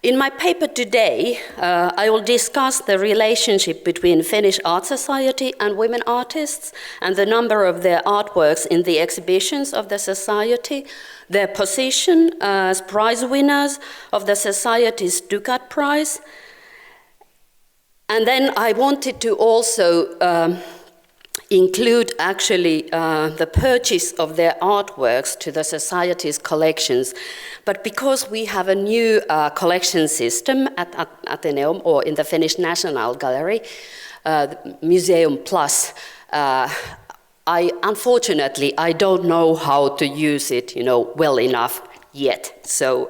In my paper today, I will discuss the relationship between Finnish Art Society and women artists and the number of their artworks in the exhibitions of the Society, their position as prize winners of the Society's Ducat Prize. And then I wanted to also include actually the purchase of their artworks to the Society's collections. But because we have a new collection system at Atheneum or in the Finnish National Gallery, Museum Plus, unfortunately, I don't know how to use it, well enough yet. So,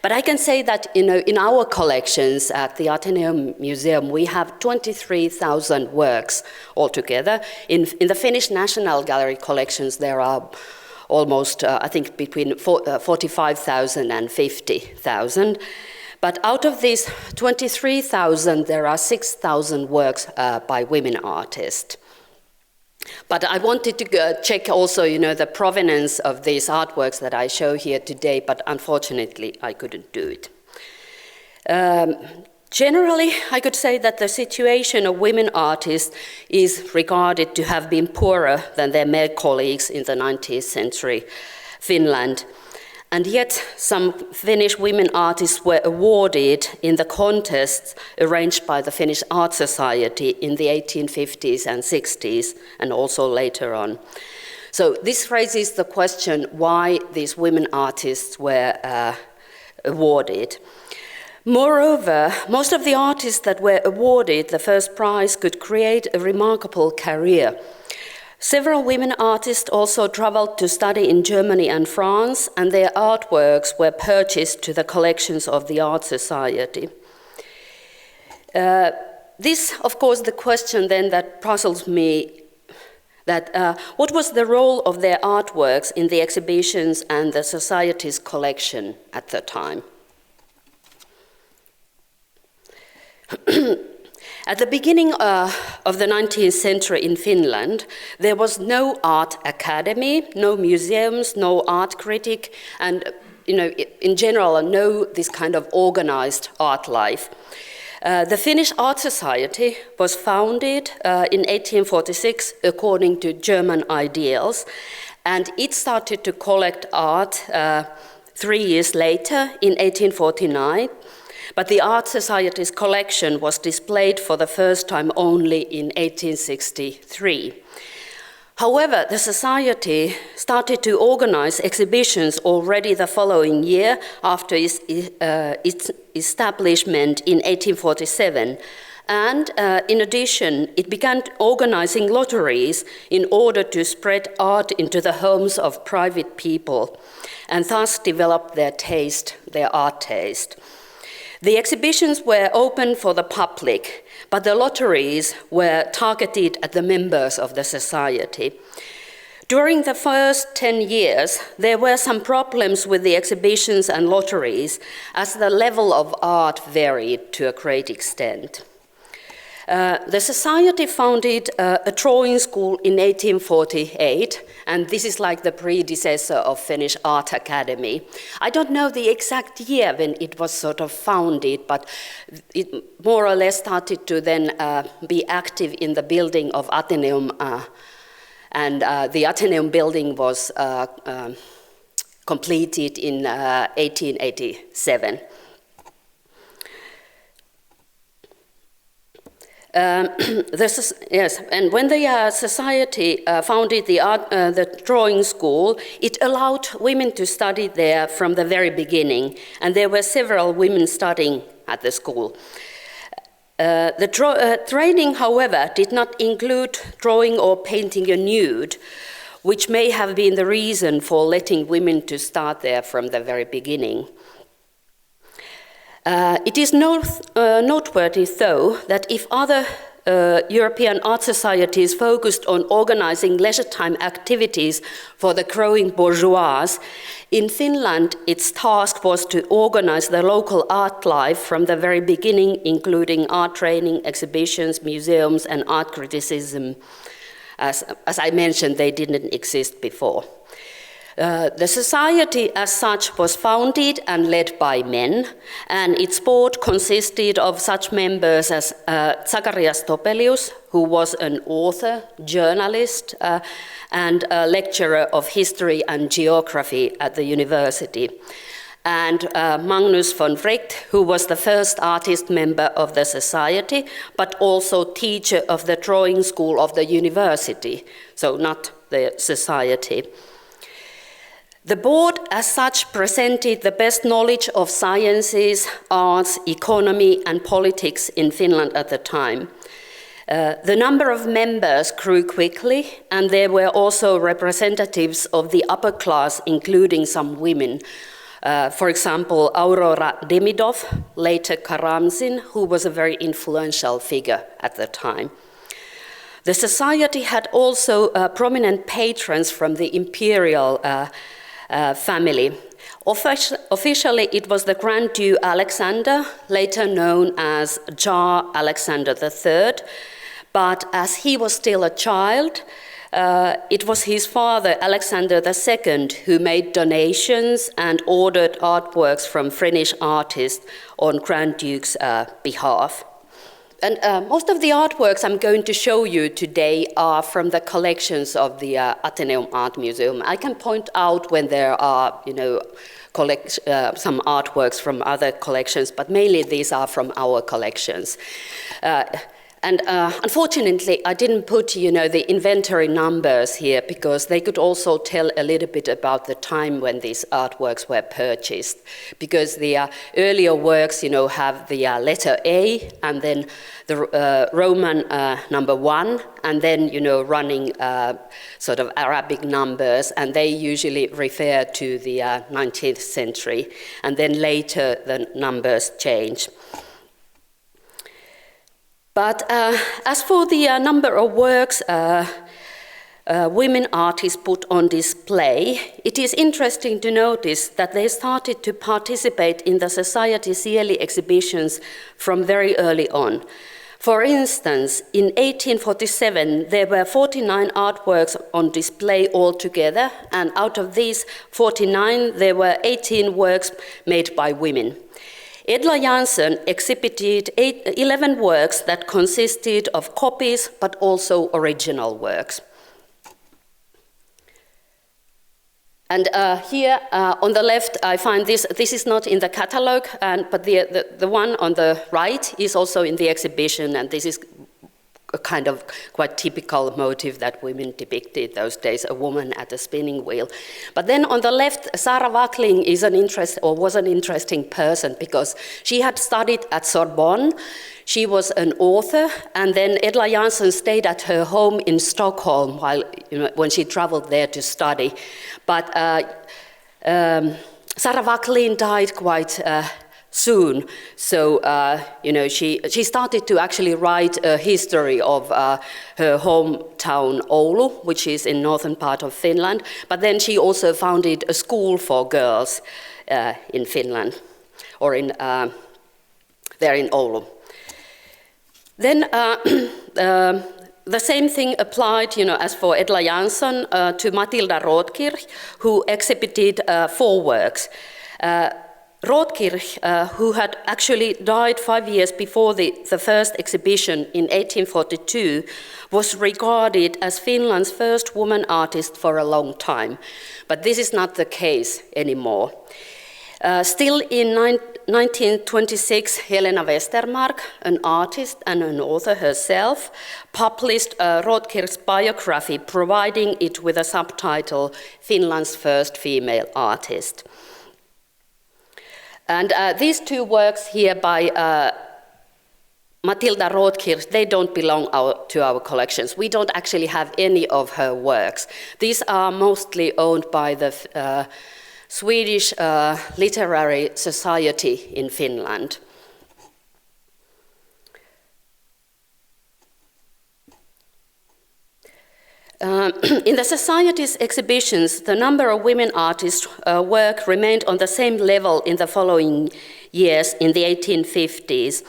but I can say that, in our collections at the Atheneum Museum, we have 23,000 works altogether. In the Finnish National Gallery collections, there are almost, I think, between 45,000 and 50,000. But out of these 23,000, there are 6,000 works by women artists. But I wanted to check also, the provenance of these artworks that I show here today, but unfortunately, I couldn't do it. Generally, I could say that the situation of women artists is regarded to have been poorer than their male colleagues in the 19th century Finland. And yet, some Finnish women artists were awarded in the contests arranged by the Finnish Art Society in the 1850s and 60s, and also later on. So this raises the question why these women artists were awarded. Moreover, most of the artists that were awarded the first prize could create a remarkable career. Several women artists also traveled to study in Germany and France, and their artworks were purchased to the collections of the Art Society. This, of course, the question then that puzzles me, that what was the role of their artworks in the exhibitions and the Society's collection at the time? At the beginning of the 19th century in Finland, there was no art academy, no museums, no art critic, and in general, no this kind of organized art life. The Finnish Art Society was founded in 1846 according to German ideals, and it started to collect art 3 years later in 1849. But the Art Society's collection was displayed for the first time only in 1863. However, the Society started to organize exhibitions already the following year after its establishment in 1847. And in addition, it began organizing lotteries in order to spread art into the homes of private people and thus develop their art taste. The exhibitions were open for the public, but the lotteries were targeted at the members of the Society. During the first 10 years, there were some problems with the exhibitions and lotteries, as the level of art varied to a great extent. The Society founded a drawing school in 1848, and this is like the predecessor of Finnish Art Academy. I don't know the exact year when it was sort of founded, but it more or less started to then be active in the building of Atheneum, and the Atheneum building was completed in 1887. Yes, and when the Society founded the drawing school, it allowed women to study there from the very beginning, and there were several women studying at the school. The training, however, did not include drawing or painting a nude, which may have been the reason for letting women to start there from the very beginning. It is noteworthy, though, that if other European art societies focused on organizing leisure time activities for the growing bourgeois, in Finland its task was to organize the local art life from the very beginning, including art training, exhibitions, museums, and art criticism. As I mentioned, they didn't exist before. The society as such was founded and led by men, and its board consisted of such members as Zacharias Topelius, who was an author, journalist, and a lecturer of history and geography at the university, and Magnus von Wright, who was the first artist member of the society, but also teacher of the drawing school of the university, so not the society. The board as such presented the best knowledge of sciences, arts, economy, and politics in Finland at the time. The number of members grew quickly, and there were also representatives of the upper class, including some women. For example, Aurora Demidov, later Karamzin, who was a very influential figure at the time. The society had also prominent patrons from the imperial family. Officially, it was the Grand Duke Alexander, later known as Tsar Alexander III, but as he was still a child, it was his father, Alexander II, who made donations and ordered artworks from Finnish artists on Grand Duke's behalf. And most of the artworks I'm going to show you today are from the collections of the Atheneum Art Museum. I can point out when there are, some artworks from other collections, but mainly these are from our collections. And unfortunately, I didn't put, the inventory numbers here because they could also tell a little bit about the time when these artworks were purchased. Because the earlier works, have the letter A and then the Roman number 1, and then, running sort of Arabic numbers, and they usually refer to the 19th century. And then later the numbers change. But as for the number of works women artists put on display, it is interesting to notice that they started to participate in the Society's yearly exhibitions from very early on. For instance, in 1847, there were 49 artworks on display altogether, and out of these 49, there were 18 works made by women. Edla Jansson exhibited 11 works that consisted of copies, but also original works. And here on the left, I find this is not in the catalogue, but the one on the right is also in the exhibition, and this is a kind of quite typical motive that women depicted those days, a woman at a spinning wheel. But then on the left, Sarah Wackling was an interesting person because she had studied at Sorbonne. She was an author, and then Edla Jansson stayed at her home in Stockholm when she traveled there to study. But Sarah Wackling died quite soon, so she started to actually write a history of her hometown Oulu, which is in northern part of Finland. But then she also founded a school for girls in Finland, or there in Oulu. Then the same thing applied, as for Edla Jansson, to Matilda Roadkill, who exhibited 4 works. Roadkill, who had actually died 5 years before the first exhibition in 1842, was regarded as Finland's first woman artist for a long time. But this is not the case anymore. Still in 1926, Helena Westermark, an artist and an author herself, published Roadkill's biography, providing it with a subtitle, Finland's First Female Artist. And these 2 works here by Matilda Roadkill, they don't belong to our collections. We don't actually have any of her works. These are mostly owned by the Swedish Literary Society in Finland. In the Society's exhibitions, the number of women artists' work remained on the same level in the following years in the 1850s,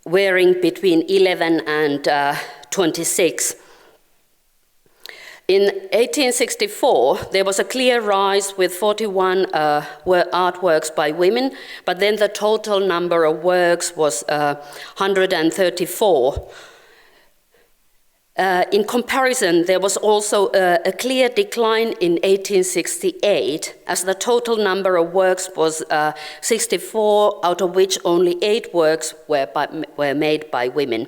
varying between 11 and 26. In 1864, there was a clear rise with 41 artworks by women, but then the total number of works was 134. In comparison, there was also a clear decline in 1868, as the total number of works was 64, out of which only 8 works were made by women.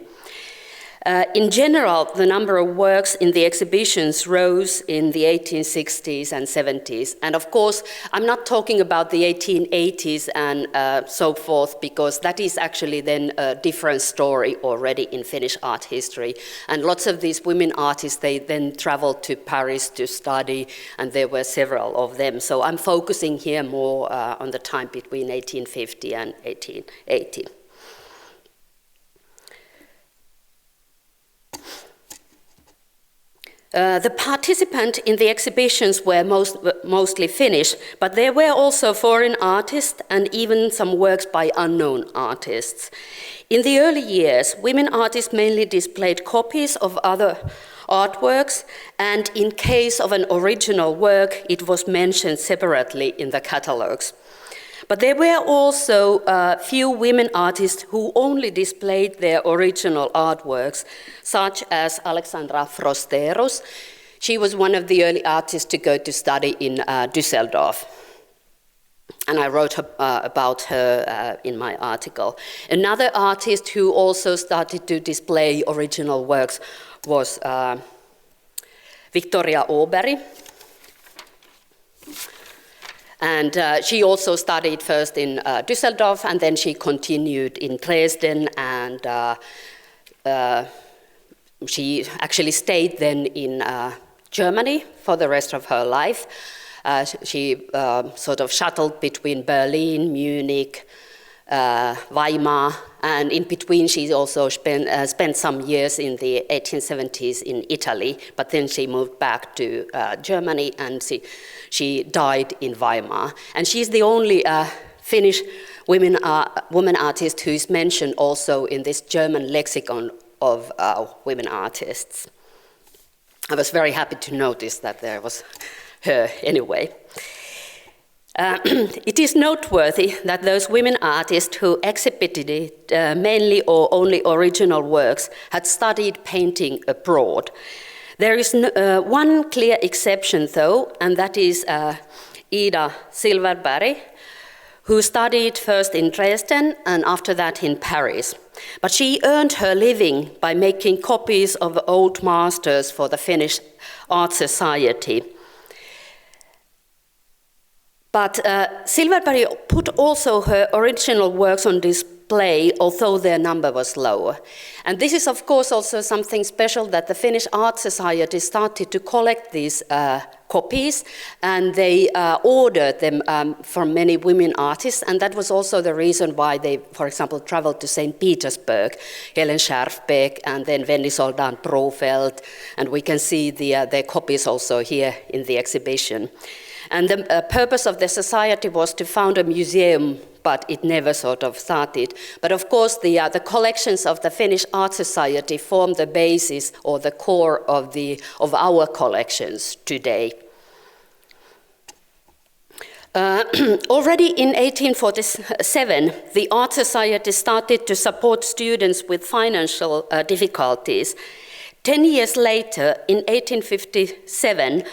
In general, the number of works in the exhibitions rose in the 1860s and 70s. And of course, I'm not talking about the 1880s and so forth, because that is actually then a different story already in Finnish art history. And lots of these women artists, they then traveled to Paris to study, and there were several of them. So I'm focusing here more on the time between 1850 and 1880. The participants in the exhibitions were mostly Finnish, but there were also foreign artists and even some works by unknown artists. In the early years, women artists mainly displayed copies of other artworks, and in case of an original work, it was mentioned separately in the catalogues. But there were also few women artists who only displayed their original artworks, such as Alexandra Frosterus. She was one of the early artists to go to study in Düsseldorf. And I wrote about her in my article. Another artist who also started to display original works was Victoria Albury. And she also studied first in Düsseldorf, and then she continued in Dresden, and she actually stayed then in Germany for the rest of her life. She sort of shuttled between Berlin, Munich, Weimar, and in between she also spent some years in the 1870s in Italy, but then she moved back to Germany, and she died in Weimar. And she's the only Finnish woman artist who is mentioned also in this German lexicon of women artists. I was very happy to notice that there was her anyway. It is noteworthy that those women artists who exhibited mainly or only original works had studied painting abroad. There is one clear exception, though, and that is Ida Silverberg, who studied first in Dresden and after that in Paris. But she earned her living by making copies of old masters for the Finnish Art Society. But Silverberg put also her original works on display, although their number was lower. And this is, of course, also something special, that the Finnish Art Society started to collect these copies, and they ordered them from many women artists, and that was also the reason why they, for example, traveled to St. Petersburg, Helen Schärfbeck, and then Venny Soldan Brofeld, and we can see their copies also here in the exhibition. And the purpose of the society was to found a museum, but it never sort of started. But of course, the collections of the Finnish Art Society form the basis or the core of our collections today. Already in 1847, the Art Society started to support students with financial difficulties. 10 years later, in 1857,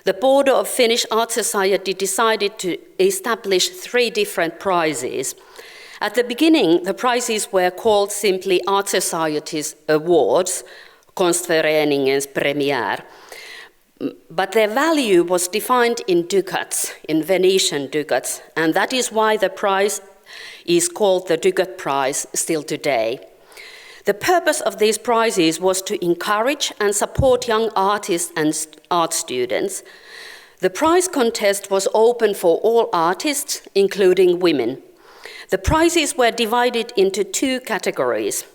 the board of Finnish Art Society decided to establish 3 different prizes. At the beginning, the prizes were called simply Art Society's Awards, Konstföreningens Premiär. But their value was defined in ducats, in Venetian ducats, and that is why the prize is called the Ducat Prize still today. The purpose of these prizes was to encourage and support young artists and art students. The prize contest was open for all artists, including women. The prizes were divided into 2 categories.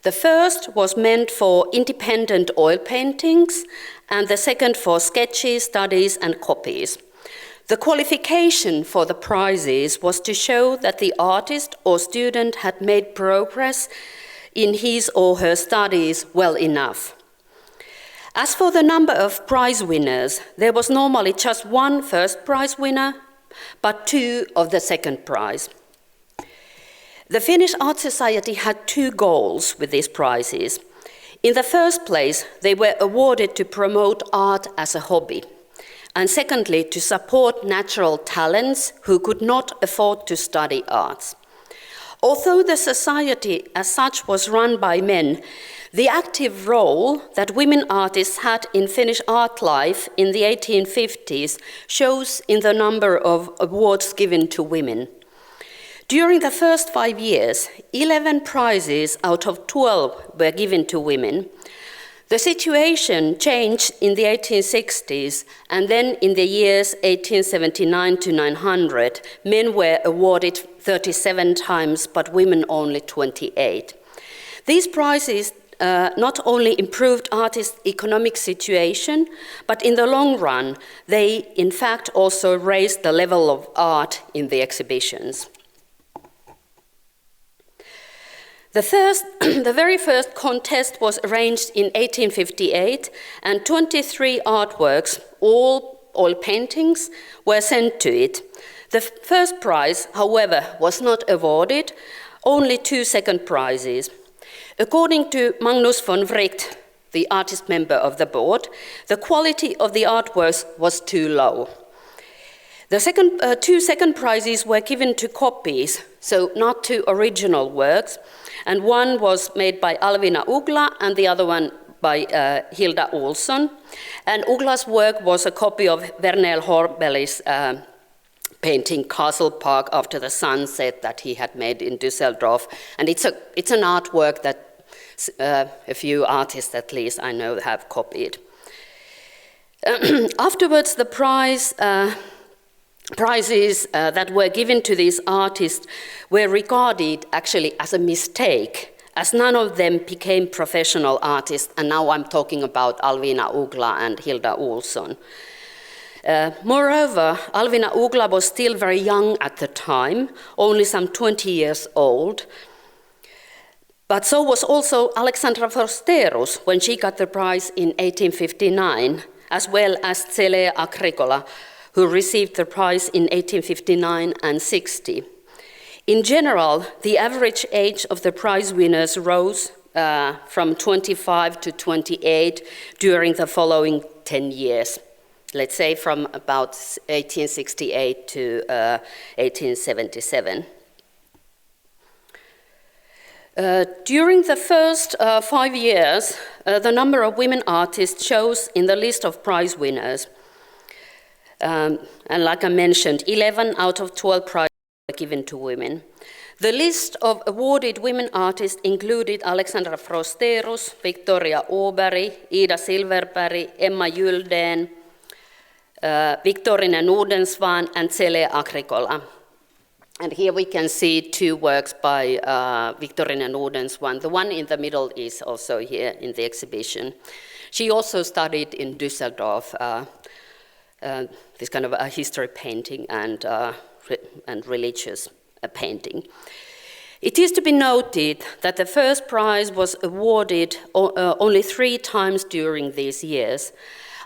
The first was meant for independent oil paintings, and the second for sketches, studies, and copies. The qualification for the prizes was to show that the artist or student had made progress in his or her studies well enough. As for the number of prize winners, there was normally just one first prize winner, but two of the second prize. The Finnish Art Society had two goals with these prizes. In the first place, they were awarded to promote art as a hobby, and secondly, to support natural talents who could not afford to study arts. Although the society as such was run by men, the active role that women artists had in Finnish art life in the 1850s shows in the number of awards given to women. During the first 5 years, 11 prizes out of 12 were given to women. The situation changed in the 1860s, and then in the years 1879 to 900, men were awarded 37 times, but women only 28. These prizes not only improved artists' economic situation, but in the long run, they in fact also raised the level of art in the exhibitions. The very first contest was arranged in 1858, and 23 artworks, all oil paintings, were sent to it. The first prize, however, was not awarded, only 2 second prizes. According to Magnus von Wright, the artist member of the board, the quality of the artworks was too low. The 2 second prizes were given to copies, so not to original works, and one was made by Alvina Ugla and the other one by Hilda Olsson. And Ugla's work was a copy of Vernel Horbeli's painting Castle Park After the Sunset that he had made in Düsseldorf. And it's an artwork that a few artists, at least I know, have copied. Afterwards, the prizes that were given to these artists were regarded actually as a mistake, as none of them became professional artists, and now I'm talking about Alvina Ugla and Hilda Olsson. Moreover, Alvina Ugla was still very young at the time, only some 20 years old, but so was also Alexandra Forsterus when she got the prize in 1859, as well as Celea Agricola, who received the prize in 1859 and 60. In general, the average age of the prize winners rose from 25 to 28 during the following 10 years, let's say from about 1868 to 1877. During the first 5 years, the number of women artists shows in the list of prize winners. And like I mentioned, 11 out of 12 prizes were given to women. The list of awarded women artists included Alexandra Forsterus, Victoria Åberg, Ida Silverberg, Emma Gyldén, Victorine Nordensvan, and Celea Agricola. And here we can see 2 works by Victorine Nordensvan. The one in the middle is also here in the exhibition. She also studied in Düsseldorf, this kind of a history painting and religious painting. It is to be noted that the first prize was awarded only 3 times during these years.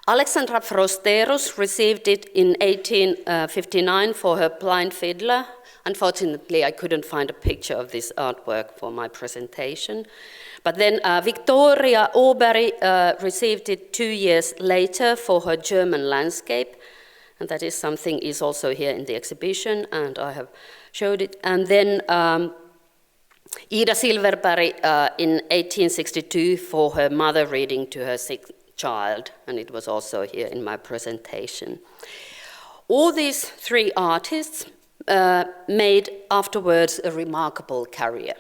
Alexandra Forsterus received it in 1859 for her Blind Fiddler. Unfortunately, I couldn't find a picture of this artwork for my presentation. But then Victoria Åberg received it 2 years later for her German landscape. And that is something is also here in the exhibition, and I have showed it. And then Ida Silverberg in 1862 for her mother reading to her sick child, and it was also here in my presentation. All these 3 artists made afterwards a remarkable career.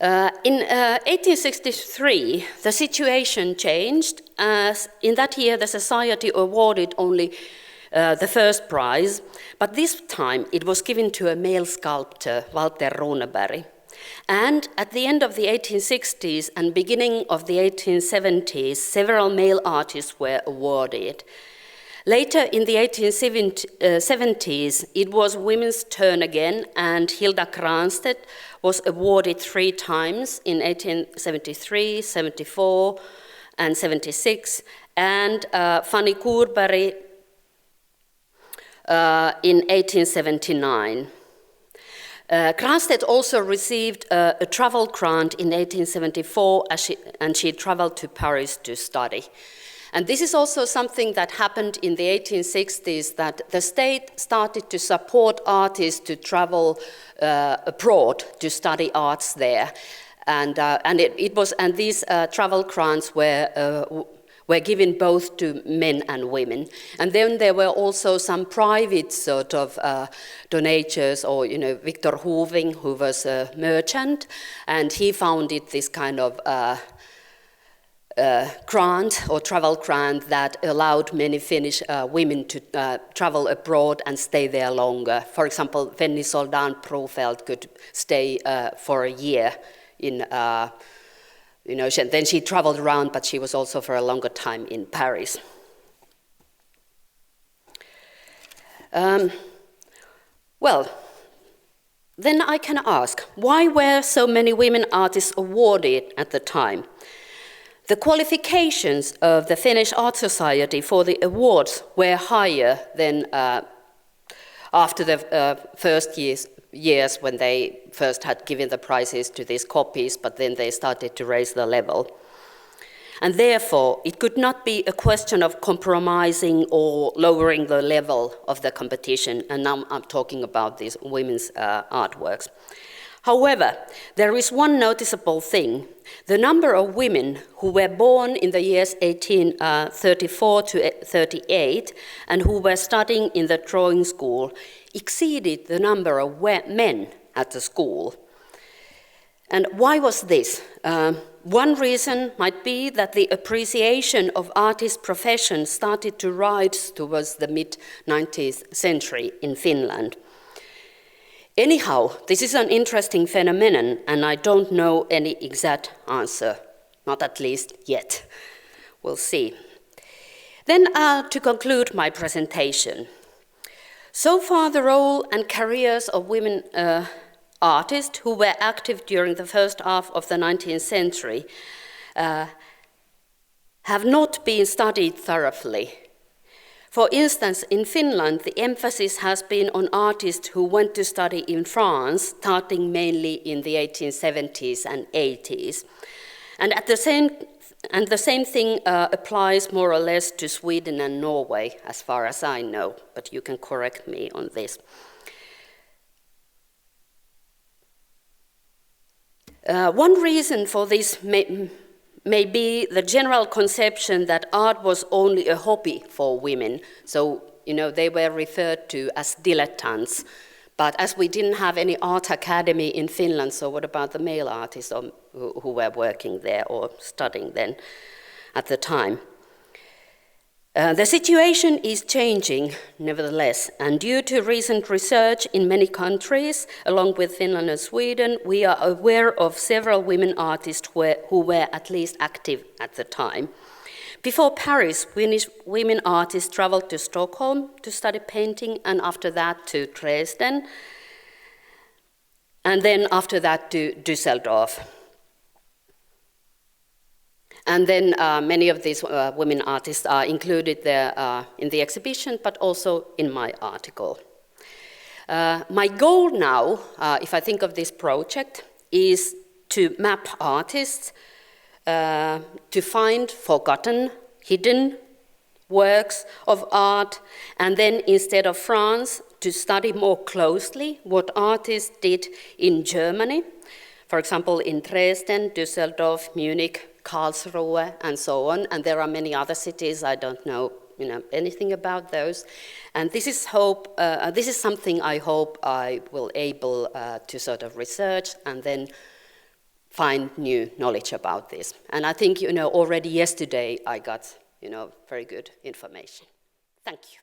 In 1863, the situation changed, as in that year the Society awarded only the first prize, but this time it was given to a male sculptor, Walter Runeberg. And at the end of the 1860s and beginning of the 1870s, several male artists were awarded. Later in the 1870s, it was women's turn again, and Hilda Granstedt was awarded 3 times in 1873, 74, and 76, and Fanny Kuurberg in 1879. Granstedt also received a travel grant in 1874, and she traveled to Paris to study. And this is also something that happened in the 1860s, that the state started to support artists to travel abroad to study arts there. And these travel grants were given both to men and women. And then there were also some private sort of donators, or, Victor Hoving, who was a merchant, and he founded this kind of grant or travel grant that allowed many Finnish women to travel abroad and stay there longer. For example, Fanny Soldan Profeld could stay for a year in, then she traveled around, but she was also for a longer time in Paris. Well, then I can ask, why were so many women artists awarded at the time? The qualifications of the Finnish Art Society for the awards were higher than after the first years when they first had given the prizes to these copies, but then they started to raise the level. And therefore, it could not be a question of compromising or lowering the level of the competition, and now I'm talking about these women's artworks. However, there is one noticeable thing. The number of women who were born in the years 1834 to 38 and who were studying in the drawing school exceeded the number of men at the school. And why was this? One reason might be that the appreciation of artist profession started to rise towards the mid-19th century in Finland. Anyhow, this is an interesting phenomenon, and I don't know any exact answer, not at least yet. We'll see. Then to conclude my presentation. So far, the role and careers of women artists who were active during the first half of the 19th century have not been studied thoroughly. For instance, in Finland, the emphasis has been on artists who went to study in France, starting mainly in the 1870s and 80s. And the same thing applies more or less to Sweden and Norway, as far as I know, but you can correct me on this. One reason for this may be the general conception that art was only a hobby for women. So, they were referred to as dilettantes. But as we didn't have any art academy in Finland, so what about the male artists who were working there or studying then at the time? The situation is changing, nevertheless, and due to recent research in many countries, along with Finland and Sweden, we are aware of several women artists who were at least active at the time. Before Paris, women artists traveled to Stockholm to study painting, and after that to Dresden, and then after that to Düsseldorf. And then many of these women artists are included there in the exhibition, but also in my article. My goal now, if I think of this project, is to map artists, to find forgotten, hidden works of art, and then instead of France, to study more closely what artists did in Germany, for example, in Dresden, Düsseldorf, Munich, Karlsruhe, and so on, and there are many other cities. I don't know, anything about those. And this is something I hope I will able to sort of research and then find new knowledge about this. And I think, already yesterday I got, very good information. Thank you.